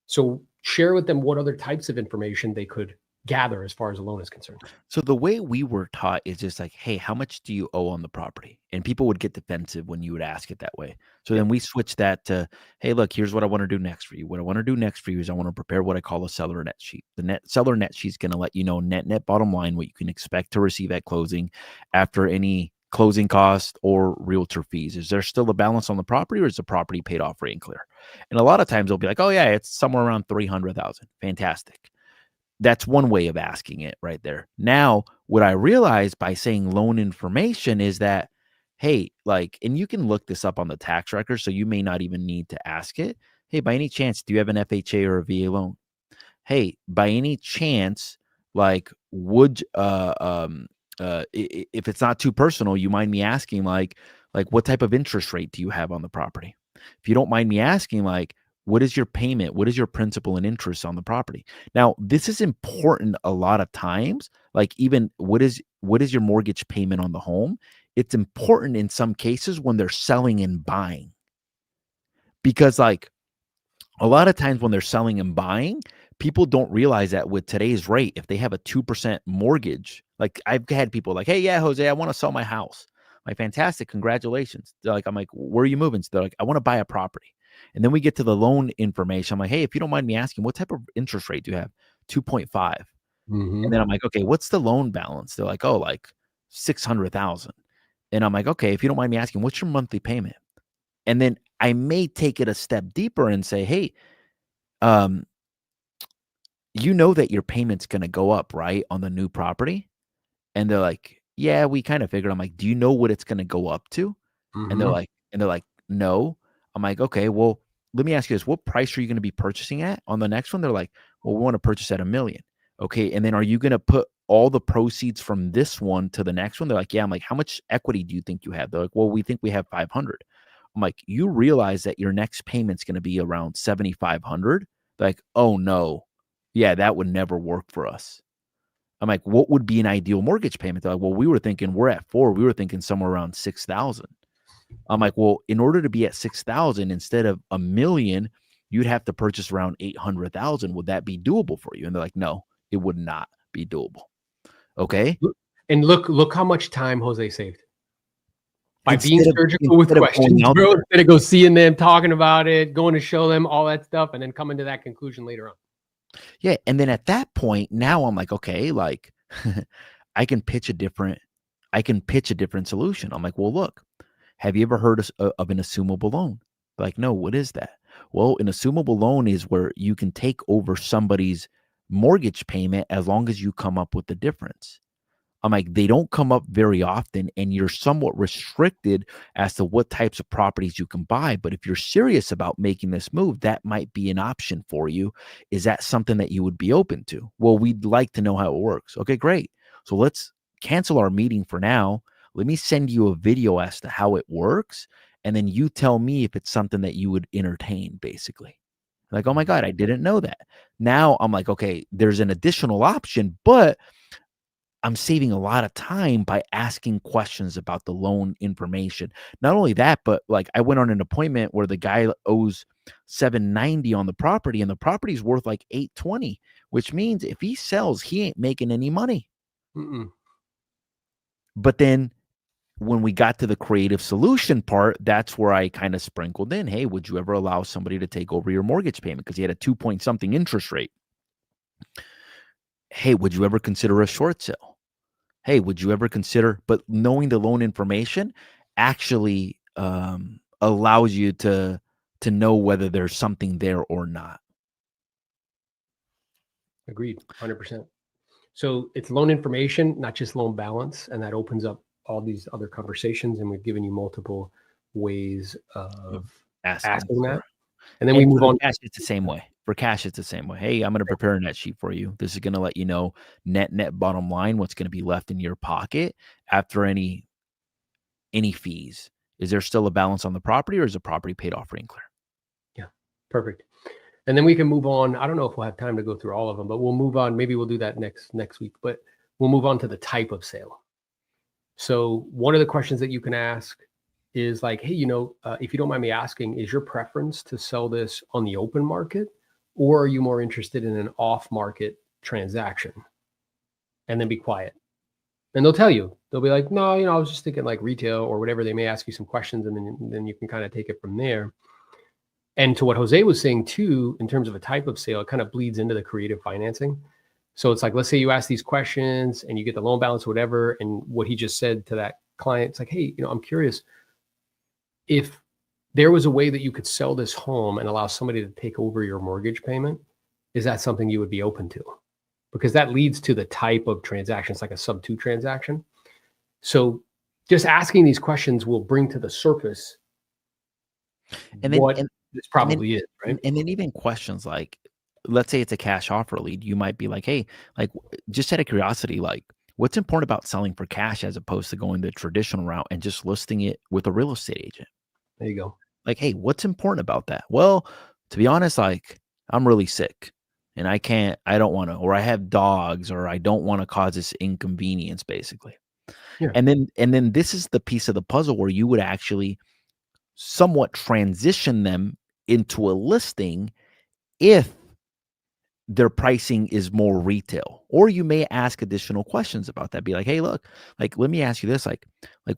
So share with them what other types of information they could gather as far as a loan is concerned. So the way we were taught is just like, hey, how much do you owe on the property? And people would get defensive when you would ask it that way. So Yep. then we switched that to, hey, look, here's what I want to do next for you. What I want to do next for you is I want to prepare what I call a seller net sheet. The seller net sheet is going to let you know net bottom line, what you can expect to receive at closing after any closing cost or realtor fees. Is there still a balance on the property or is the property paid off free and clear? And a lot of times they'll be like, oh yeah, it's somewhere around 300,000. Fantastic. That's one way of asking it right there. Now, what I realized by saying loan information is that, hey, like, and you can look this up on the tax record, so you may not even need to ask it. Hey, by any chance, do you have an FHA or a VA loan? Hey, by any chance, like, would if it's not too personal, you mind me asking, like what type of interest rate do you have on the property? If you don't mind me asking, like, what is your payment? What is your principal and interest on the property? Now, this is important a lot of times. Like, even what is your mortgage payment on the home? It's important in some cases when they're selling and buying because, like, a lot of times when they're selling and buying, people don't realize that with today's rate, if they have a 2% mortgage, like I've had people like, hey, yeah, Jose, I want to sell my house. I'm like, fantastic. Congratulations. They're like, I'm like, where are you moving? So they're like, I want to buy a property. And then we get to the loan information. I'm like, hey, if you don't mind me asking, what type of interest rate do you have? 2.5. And Mm-hmm. then I'm like, okay, what's the loan balance? They're like, oh, like 600,000. And I'm like, okay, if you don't mind me asking, what's your monthly payment? And then I may take it a step deeper and say, hey, um, you know that your payment's gonna go up, right, on the new property? And they're like, "Yeah, we kinda figured." I'm like, "Do you know what it's gonna go up to?" And they're Mm-hmm. like "No." I'm like, "Okay, well, let me ask you this, what price are you gonna be purchasing at on the next one?" They're like, "Well, we wanna purchase at 1,000,000." Okay, and then are you gonna put all the proceeds from this one to the next one? They're like, "Yeah." I'm like, "How much equity do you think you have?" They're like, "Well, we think we have 500." I'm like, "You realize that your next payment's gonna be around 7,500?" They're like, "Oh, no. Yeah, that would never work for us." I'm like, "What would be an ideal mortgage payment?" They're like, "Well, we were thinking we're at 4, we were thinking somewhere around 6,000." I'm like, "Well, in order to be at 6,000 instead of 1,000,000, you'd have to purchase around 800,000. Would that be doable for you?" And they're like, "No, it would not be doable." Okay. And look how much time Jose saved by being Instead of surgical with instead of going questions, out bro. there. Instead of go seeing them, talking about it, going to show them all that stuff, and then coming to that conclusion later on. Yeah, and then at that point, now I'm like, okay, like I can pitch a different solution. I'm like, "Well, look, have you ever heard of an assumable loan?" Like, "No, what is that?" Well, an assumable loan is where you can take over somebody's mortgage payment as long as you come up with the difference. I'm like, they don't come up very often, and you're somewhat restricted as to what types of properties you can buy. But if you're serious about making this move, that might be an option for you. Is that something that you would be open to? Well, we'd like to know how it works. Okay, great. So let's cancel our meeting for now. Let me send you a video as to how it works. And then you tell me if it's something that you would entertain, basically. Like, oh my God, I didn't know that. Now I'm like, okay, there's an additional option, but I'm saving a lot of time by asking questions about the loan information. Not only that, but like I went on an appointment where the guy owes 790 on the property and the property's worth like 820, which means if he sells, he ain't making any money. Mm-mm. But then when we got to the creative solution part, that's where I kind of sprinkled in, hey, would you ever allow somebody to take over your mortgage payment? Because he had a 2 point something interest rate. Hey, would you ever consider a short sale? Hey, would you ever consider, but knowing the loan information actually allows you to know whether there's something there or not. Agreed, 100%. So it's loan information, not just loan balance, and that opens up all these other conversations. And we've given you multiple ways Of of asking asking for. that, and then we And for move the on. cash, it's the same way. For cash, it's the same way. Hey, I'm going to prepare a net sheet for you. This is going to let you know net bottom line, what's going to be left in your pocket after any fees. Is there still a balance on the property, or is the property paid off free and clear? Yeah, perfect. And then we can move on. I don't know if we'll have time to go through all of them, but we'll move on. Maybe we'll do that next week. But we'll move on to the type of sale. So one of the questions that you can ask is like, hey, if you don't mind me asking, is your preference to sell this on the open market, or are you more interested in an off-market transaction? And then be quiet. And they'll tell you. They'll be like, no, I was just thinking like retail or whatever. They may ask you some questions, and then you can kind of take it from there. And to what Jose was saying too, in terms of a type of sale, it kind of bleeds into the creative financing. So it's like, let's say you ask these questions and you get the loan balance or whatever. And what he just said to that client, it's like, hey, I'm curious if there was a way that you could sell this home and allow somebody to take over your mortgage payment. Is that something you would be open to? Because that leads to the type of transaction. It's like a sub 2 transaction. So just asking these questions will bring to the surface And then what this and then probably is, right? and then even questions like, let's say it's a cash offer lead, you might be like, "Hey, like, just out of curiosity, like, what's important about selling for cash as opposed to going the traditional route and just listing it with a real estate agent?" There you go. Like, "Hey, what's important about that?" "Well, to be honest, like, I'm really sick and I don't wanna, or I have dogs, or I don't wanna cause this inconvenience," basically. Yeah. And then this is the piece of the puzzle where you would actually somewhat transition them into a listing if their pricing is more retail. Or you may ask additional questions about that. Be like, "Hey, look, like, let me ask you this, like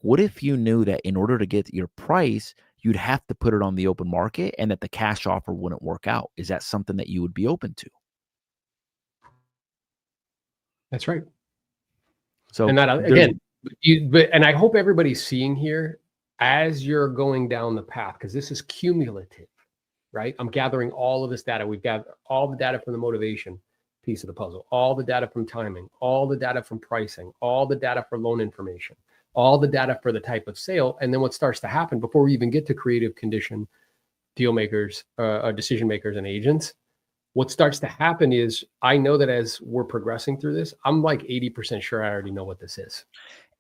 what if you knew that in order to get your price, you'd have to put it on the open market and that the cash offer wouldn't work out? Is that something that you would be open to?" That's right. So And that there's again, and I hope everybody's seeing here as you're going down the path, because this is cumulative, right? I'm gathering all of this data. We've got all the data from the motivation piece of the puzzle, all the data from timing, all the data from pricing, all the data for loan information, all the data for the type of sale. And then what starts to happen before we even get to creative condition deal makers, decision makers, and agents, what starts to happen is I know that as we're progressing through this, I'm like 80% sure I already know what this is.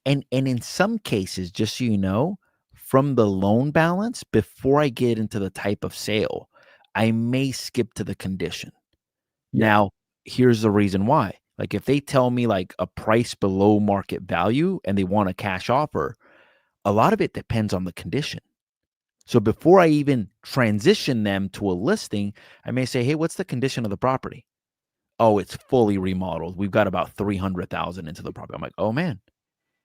and in some cases, just so you know, from the loan balance, before I get into the type of sale, I may skip to the condition. Yeah. Now, here's the reason why. Like, if they tell me, like, a price below market value and they want a cash offer, a lot of it depends on the condition. So before I even transition them to a listing, I may say, "Hey, what's the condition of the property?" "Oh, it's fully remodeled. We've got about 300,000 into the property." I'm like, "Oh, man,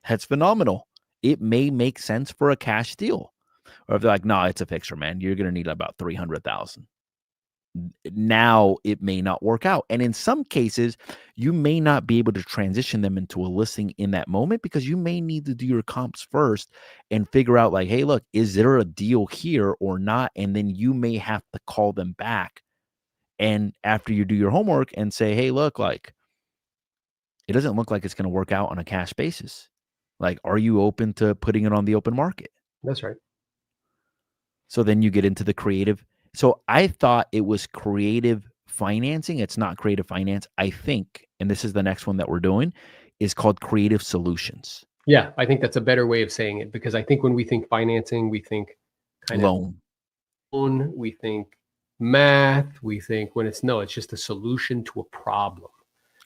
that's phenomenal. It may make sense for a cash deal." Or if they're like, "No, it's a fixer, man. You're gonna need about 300,000." Now it may not work out. And in some cases, you may not be able to transition them into a listing in that moment because you may need to do your comps first and figure out like, hey, look, is there a deal here or not? And then you may have to call them back. And after you do your homework and say, hey, look, like it doesn't look like it's going to work out on a cash basis. Like, are you open to putting it on the open market? That's right. So then you get into the creative. So I thought it was creative financing. It's not creative finance. I think, and this is the next one that we're doing, is called creative solutions. Yeah, I think that's a better way of saying it, because I think when we think financing, we think kind of Loan. loan, we think math, we think when it's no, it's just a solution to a problem.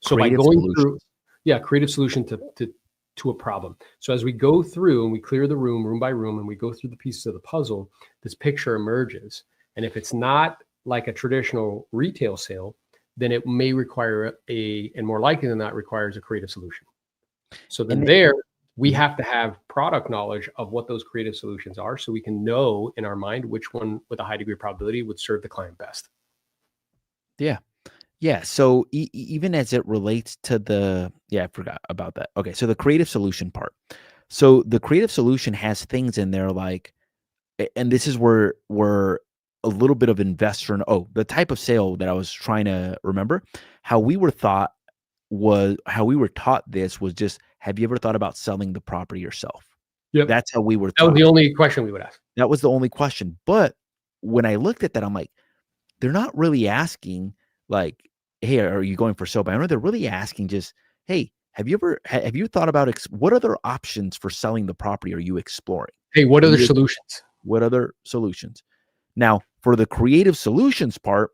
So by Creative going through, solutions. yeah, creative solution to a problem. So as we go through and we clear the room by room, and we go through the pieces of the puzzle, this picture emerges. And if it's not like a traditional retail sale, then it may require and more likely than not requires a creative solution. So then there, we have to have product knowledge of what those creative solutions are, so we can know in our mind which one with a high degree of probability would serve the client best. Yeah. Yeah. So even as it relates to I forgot about that. Okay. So the creative solution part. So the creative solution has things in there like, and this is where a little bit of investor, the type of sale that I was trying to remember, how we were taught this was just, have you ever thought about selling the property yourself? Yep. That's how we were That was taught. the only question we would ask. That was the only question. But when I looked at that, I'm like, they're not really asking like, hey, are you going for sale by owner? They're really asking just, hey, have you thought about what other options for selling the property are you exploring? Hey, what other solutions? What other solutions? Now, for the creative solutions part,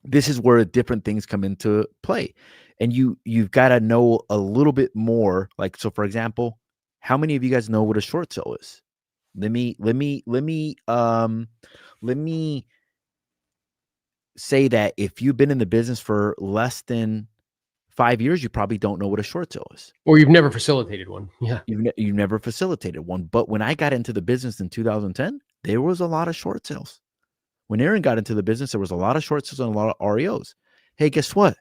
this is where different things come into play. And you've got to know a little bit more. Like, so for example, how many of you guys know what a short sale is? Let me say that if you've been in the business for less than 5 years, you probably don't know what a short sale is. Or you've never facilitated one. Yeah. You've never facilitated one. But when I got into the business in 2010, there was a lot of short sales. When Aaron got into the business, there was a lot of short sales and a lot of REOs. Hey, guess what?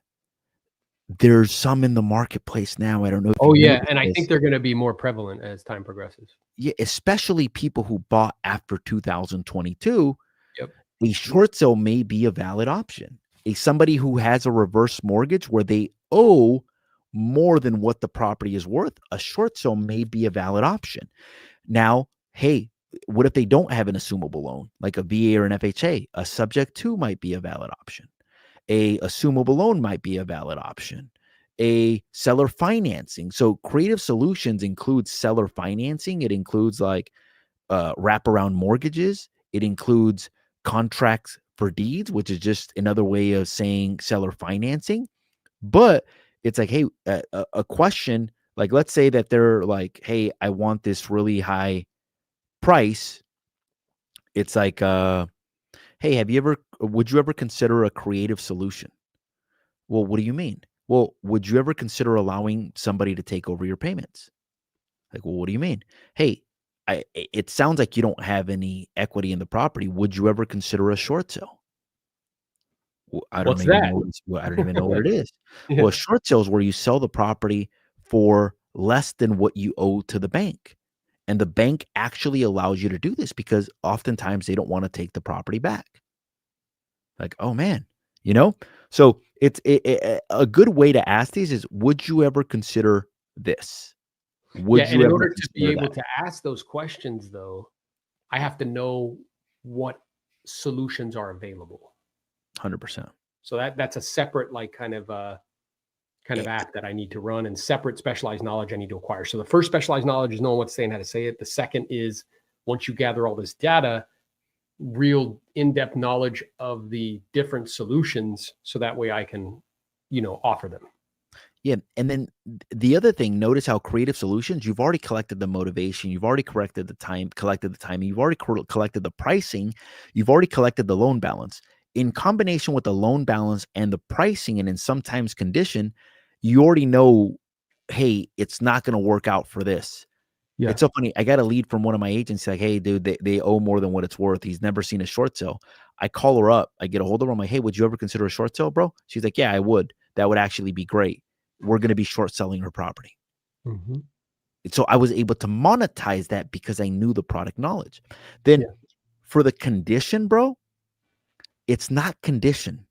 There's some in the marketplace now. I don't know if Oh you yeah, noticed and I this. think they're going to be more prevalent as time progresses. Yeah, especially people who bought after 2022. Yep. A short sale may be a valid option. Somebody who has a reverse mortgage where they owe more than what the property is worth, a short sale may be a valid option. Now, hey, what if they don't have an assumable loan, like a VA or an FHA? A subject to might be a valid option. A assumable loan might be a valid option. A seller financing. So creative solutions includes seller financing. It includes like wraparound mortgages. It includes contracts for deeds, which is just another way of saying seller financing. But it's like, hey, a question, like let's say that they're like, hey, I want this really high price. It's like, hey, would you ever consider a creative solution? Well, what do you mean? Well, would you ever consider allowing somebody to take over your payments? Like, well, what do you mean? Hey, it sounds like you don't have any equity in the property. Would you ever consider a short sale? Well, What's that? I don't even know what it is. Well, Yeah. a short sale is where you sell the property for less than what you owe to the bank. And the bank actually allows you to do this because oftentimes they don't want to take the property back. Like, oh man, you know? So it's a good way to ask these is, would you ever consider this? Yeah, Would and you in ever order to be consider able that? to ask those questions, though, I have to know what solutions are available. 100%. So that's a separate, like, kind of app that I need to run, and separate specialized knowledge I need to acquire. So the first specialized knowledge is knowing what to say and how to say it. The second is, once you gather all this data, real in-depth knowledge of the different solutions, so that way I can, offer them. Yeah, and then the other thing, notice how creative solutions, you've already collected the motivation, you've already collected the time, you've already collected the pricing, you've already collected the loan balance. in combination with the loan balance and the pricing and in sometimes condition, you already know, hey, it's not going to work out for this. Yeah. It's so funny. I got a lead from one of my agents like, hey, dude, they owe more than what it's worth. He's never seen a short sale. I call her up. I get a hold of her. I'm like, hey, would you ever consider a short sale, bro? She's like, yeah, I would. That would actually be great. We're going to be short selling her property. Hmm. So I was able to monetize that because I knew the product knowledge. Then Yeah. for the condition, bro, it's not condition.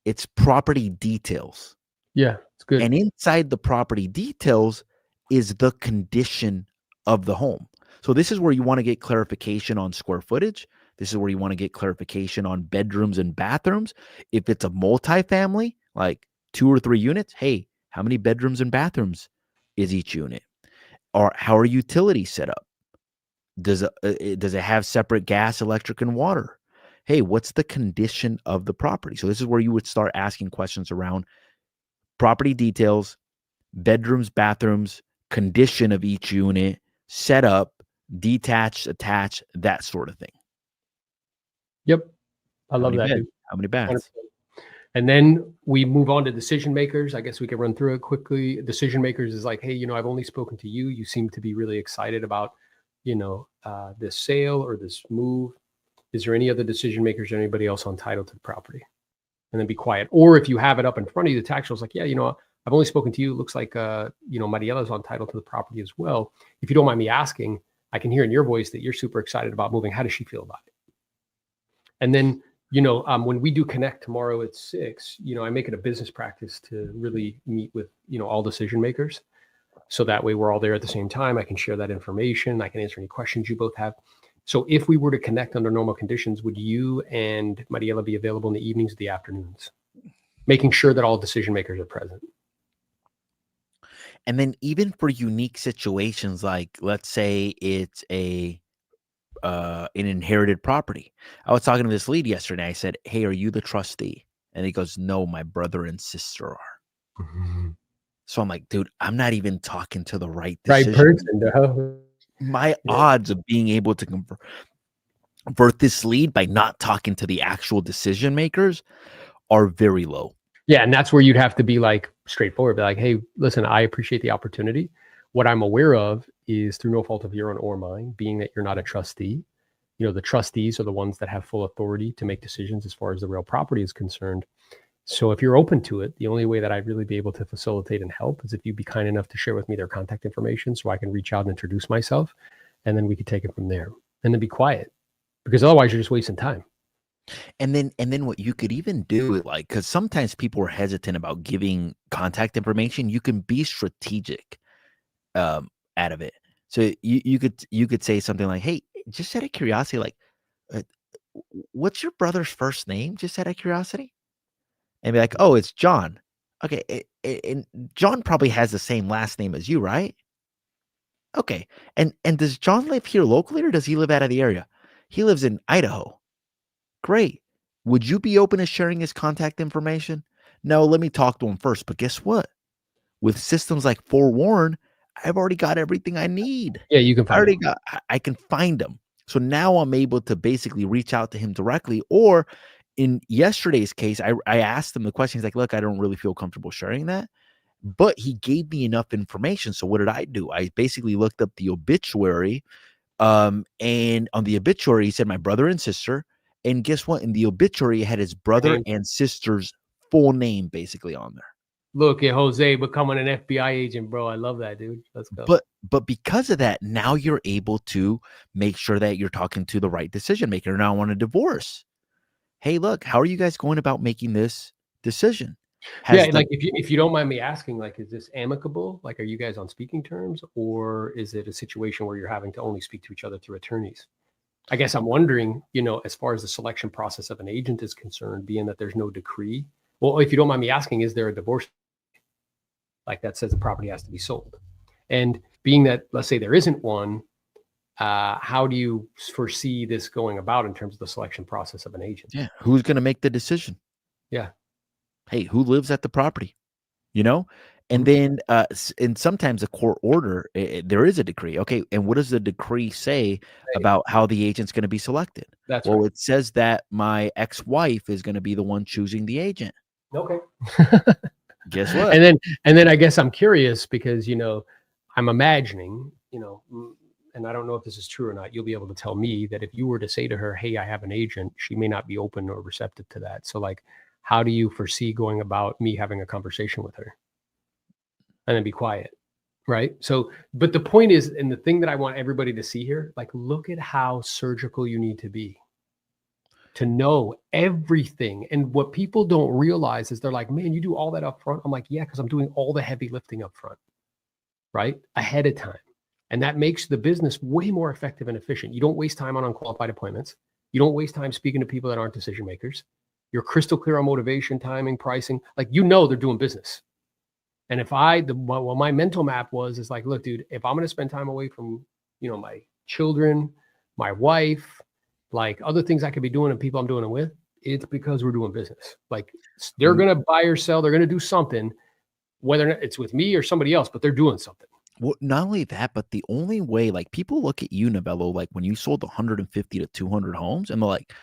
It's property details. Yeah. It's good. And inside the property details is the condition of the home. So this is where you want to get clarification on square footage. This is where you want to get clarification on bedrooms and bathrooms. If it's a multifamily, like 2 or 3 units, hey, how many bedrooms and bathrooms is each unit? Or how are utilities set up? Does it have separate gas, electric, and water? Hey, what's the condition of the property? So this is where you would start asking questions around property details, bedrooms, bathrooms, condition of each unit, setup, detached, attached, that sort of thing. Yep. I How love many that, beds? dude. How many baths? 100%. And then we move on to decision makers. I guess we can run through it quickly. Decision makers is like, hey, I've only spoken to you. You seem to be really excited about, this sale or this move. Is there any other decision makers or anybody else on title to the property? And then be quiet. Or if you have it up in front of you, the tax is like, yeah, I've only spoken to you. It looks like, Mariela's on title to the property as well. If you don't mind me asking, I can hear in your voice that you're super excited about moving. How does she feel about it? And then, when we do connect tomorrow at 6, I make it a business practice to really meet with, all decision makers. So that way we're all there at the same time. I can share that information. I can answer any questions you both have. So if we were to connect under normal conditions, would you and Mariela be available in the evenings or the afternoons? Making sure that all decision makers are present. And then even for unique situations, like let's say it's an inherited property. I was talking to this lead yesterday. I said, hey, are you the trustee? And he goes, no, my brother and sister are. Mhm. So I'm like, dude, I'm not even talking to the right Right decision. person. My Yeah. odds of being able to convert this lead by not talking to the actual decision makers are very low. Yeah, and that's where you'd have to be like straightforward, be like, hey, listen, I appreciate the opportunity. What I'm aware of is through no fault of your own or mine, being that you're not a trustee. The trustees are the ones that have full authority to make decisions as far as the real property is concerned. So if you're open to it, the only way that I'd really be able to facilitate and help is if you'd be kind enough to share with me their contact information so I can reach out and introduce myself, and then we could take it from there. And then be quiet, because otherwise you're just wasting time. And then what you could even do, like, because sometimes people are hesitant about giving contact information, you can be strategic out of it. So you could say something like, "Hey, just out of curiosity, like, uh, what's your brother's first name? Just out of curiosity," and be like, "Oh, it's John." Okay, and John probably has the same last name as you, right? Okay, and does John live here locally or does he live out of the area? He lives in Idaho. Great. Would you be open to sharing his contact information? No, let me talk to him first. But guess what? With systems like Forewarn, I've already got everything I need. Yeah, you can I find already them. got, I can find him. So now I'm able to basically reach out to him directly. Or in yesterday's case, I asked him the question. He's like, look, I don't really feel comfortable sharing that. But he gave me enough information. So what did I do? I basically looked up the obituary and on the obituary, he said my brother and sister. And guess what? In the obituary, it had his brother Name. and sister's full name basically on there. Look at Jose becoming an FBI agent, bro. I love that, dude. Let's go. But because of that, now you're able to make sure that you're talking to the right decision maker. Now I want a divorce. Hey, look, how are you guys going about making this decision? Yeah, Has the like if you don't mind me asking, like, is this amicable? Like, are you guys on speaking terms, or is it a situation where you're having to only speak to each other through attorneys? I guess I'm wondering, as far as the selection process of an agent is concerned, being that there's no decree. Well, if you don't mind me asking, is there a divorce like that says the property has to be sold? And being that, let's say there isn't one, how do you foresee this going about in terms of the selection process of an agent? yeah, who's going to make the decision? Yeah. Hey, who lives at the property? You know? And then, and sometimes a court order, there is a decree. Okay, and what does the decree say Right. about how the agent's gonna be selected? That's Well, right. it says that my ex-wife is gonna be the one choosing the agent. Okay. Guess what? And then I guess I'm curious because, I'm imagining, and I don't know if this is true or not. You'll be able to tell me that if you were to say to her, "Hey, I have an agent," she may not be open or receptive to that. So, like, how do you foresee going about me having a conversation with her and then be quiet? Right. So, but the point is, and the thing that I want everybody to see here, like, look at how surgical you need to be to know everything. And what people don't realize is they're like, man, you do all that up front. I'm like, yeah, because I'm doing all the heavy lifting up front, right? Ahead of time. And that makes the business way more effective and efficient. You don't waste time on unqualified appointments. You don't waste time speaking to people that aren't decision makers. You're crystal clear on motivation, timing, pricing. Like, they're doing business. And if what my mental map is like, look, dude, if I'm going to spend time away from, my children, my wife, like other things I could be doing and people I'm doing it with, it's because we're doing business. Like, they're going to buy or sell, they're going to do something, whether it's with me or somebody else, but they're doing something. Well, not only that, but the only way, like, people look at you, Novello, like, when you sold 150 to 200 homes, and they're like,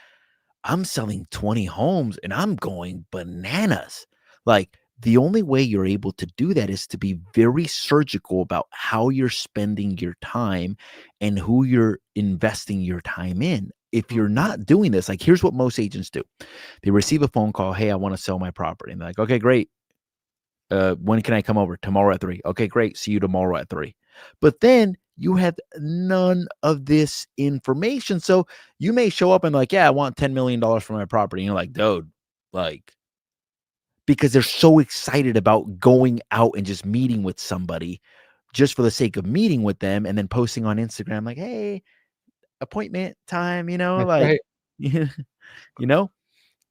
I'm selling 20 homes and I'm going bananas. Like, the only way you're able to do that is to be very surgical about how you're spending your time and who you're investing your time in. If you're Mhm. not doing this, like, here's what most agents do. They receive a phone call, "Hey, I want to sell my property." And they're like, "Okay, great. When can I come over? Tomorrow at 3. Okay, great. See you tomorrow at 3." But then you have none of this information. So you may show up and like, yeah, I want $10 million for my property. And you're like, dude, like, because they're so excited about going out and just meeting with somebody just for the sake of meeting with them and then posting on Instagram, like, hey, appointment time, That's like, right. you know?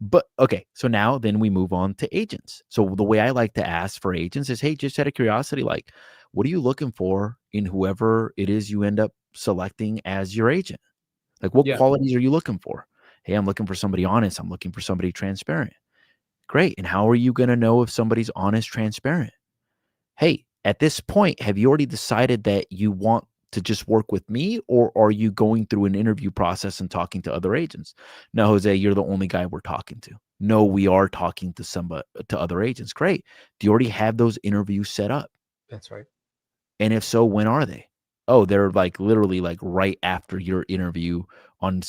But okay, so now then we move on to agents. So the way I like to ask for agents is, hey, just out of curiosity, like, what are you looking for in whoever it is you end up selecting as your agent? Like, what Yeah. qualities are you looking for? Hey, I'm looking for somebody honest. I'm looking for somebody transparent. Great. And how are you going to know if somebody's honest, transparent? Hey, at this point, have you already decided that you want to just work with me, or are you going through an interview process and talking to other agents? No, Jose, you're the only guy we're talking to. No, we are talking to to other agents. Great. Do you already have those interviews set up? That's right. And if so, when are they? Oh, they're like literally like right after your interview on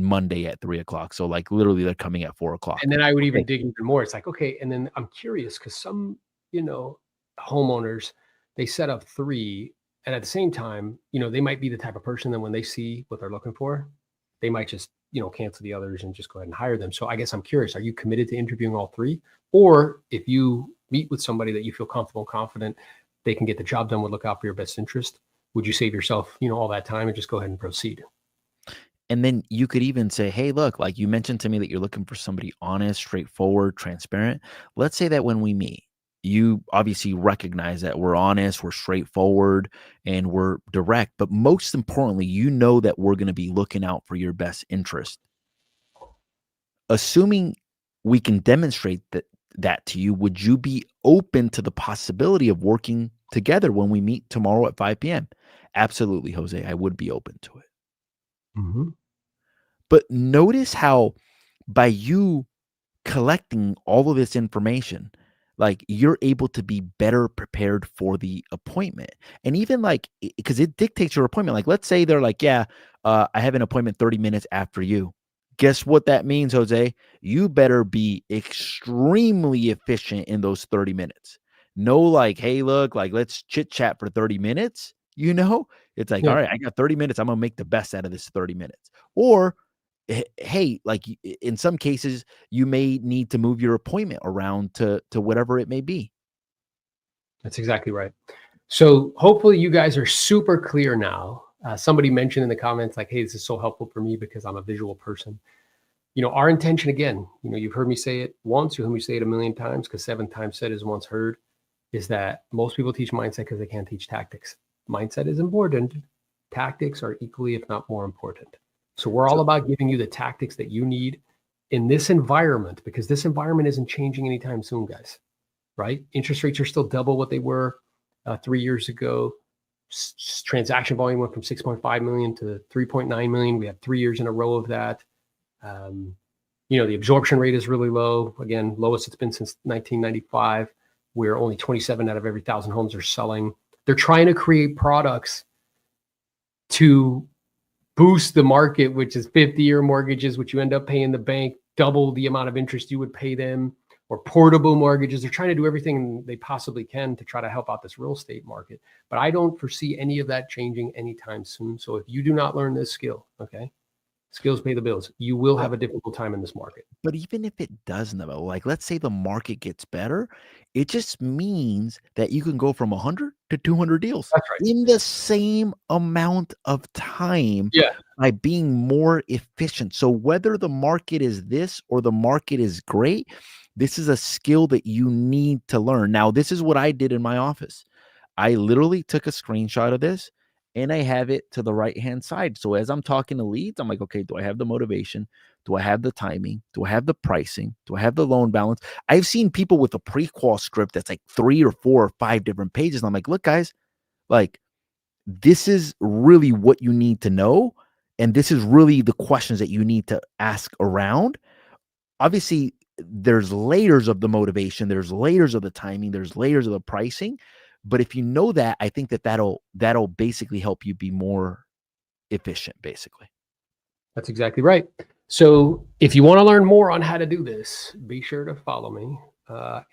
Monday at 3 o'clock. So like literally they're coming at 4 o'clock. And then I would even Okay. dig even more. It's like, okay, and then I'm curious because some, you know, homeowners, they set up 3, and at the same time, they might be the type of person that when they see what they're looking for, they might just, cancel the others and just go ahead and hire them. So I guess I'm curious, are you committed to interviewing all 3? Or if you meet with somebody that you feel comfortable and confident they can get the job done, would look out for your best interest, would you save yourself, all that time and just go ahead and proceed? And then you could even say, hey, look, like you mentioned to me that you're looking for somebody honest, straightforward, transparent. Let's say that when we meet, you obviously recognize that we're honest, we're straightforward, and we're direct. But most importantly, you know that we're going to be looking out for your best interest. Assuming we can demonstrate that to you, would you be open to the possibility of working together when we meet tomorrow at 5 p.m.? Absolutely, Jose. I would be open to it. Mhm. But notice how by you collecting all of this information, like, you're able to be better prepared for the appointment. And even, like, because it dictates your appointment. Like, let's say they're like, "Yeah, I have an appointment 30 minutes after you." Guess what that means, Jose? You better be extremely efficient in those 30 minutes. No, like, "Hey, look, like, let's chit chat for 30 minutes," you know? It's like, Yeah. "All right, I got 30 minutes. I'm gonna make the best out of this 30 minutes." Or, hey, like, in some cases, you may need to move your appointment around to whatever it may be. That's exactly right. So hopefully you guys are super clear now. Somebody mentioned in the comments, like, hey, this is so helpful for me because I'm a visual person. Our intention, again, you've heard me say it once, you heard me say it a million times, because 7 times said is once heard, is that most people teach mindset because they can't teach tactics. Mindset is important. Tactics are equally, if not more important. So we're all So about giving you the tactics that you need in this environment, because this environment isn't changing anytime soon, guys. right? Interest rates are still double what they were 3 years ago. Transaction volume went from 6.5 million to 3.9 million. We had 3 years in a row of that. Um, the absorption rate is really low. Again, lowest it's been since 1995, where only 27 out of every 1,000 homes are selling. They're trying to create products to boost the market, which is 50-year mortgages, which you end up paying the bank double the amount of interest you would pay them, or portable mortgages. They're trying to do everything they possibly can to try to help out this real estate market. But I don't foresee any of that changing anytime soon. So if you do not learn this skill, okay, skills pay the bills, you will have a difficult time in this market. But even if it doesn't, though, like, let's say the market gets better, it just means that you can go from 100 to 200 deals That's right. in the same amount of time Yeah. by being more efficient. So whether the market is this or the market is great, this is a skill that you need to learn. Now, this is what I did in my office. I literally took a screenshot of this and I have it to the right-hand side. So as I'm talking to leads, I'm like, okay, do I have the motivation? Do I have the timing? Do I have the pricing? Do I have the loan balance? I've seen people with a pre-qual script that's like 3 or 4 or 5 different pages. And I'm like, look, guys, like, this is really what you need to know. And this is really the questions that you need to ask around. Obviously, there's layers of the motivation, there's layers of the timing, there's layers of the pricing. But if you know that, I think that that'll basically help you be more efficient, basically. That's exactly right. So if you want to learn more on how to do this, be sure to follow me.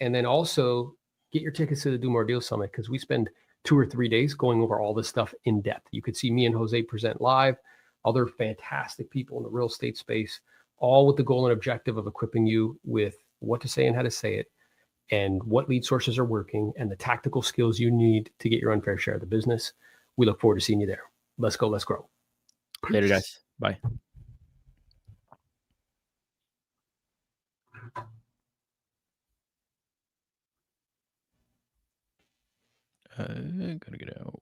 And then also get your tickets to the Do More Deal Summit, because we spend 2 or 3 days going over all this stuff in depth. You could see me and Jose present live, other fantastic people in the real estate space, all with the goal and objective of equipping you with what to say and how to say it, and what lead sources are working, and the tactical skills you need to get your unfair share of the business. We look forward to seeing you there. Let's go. Let's grow. Later, Peace. guys. Bye. Gotta get out.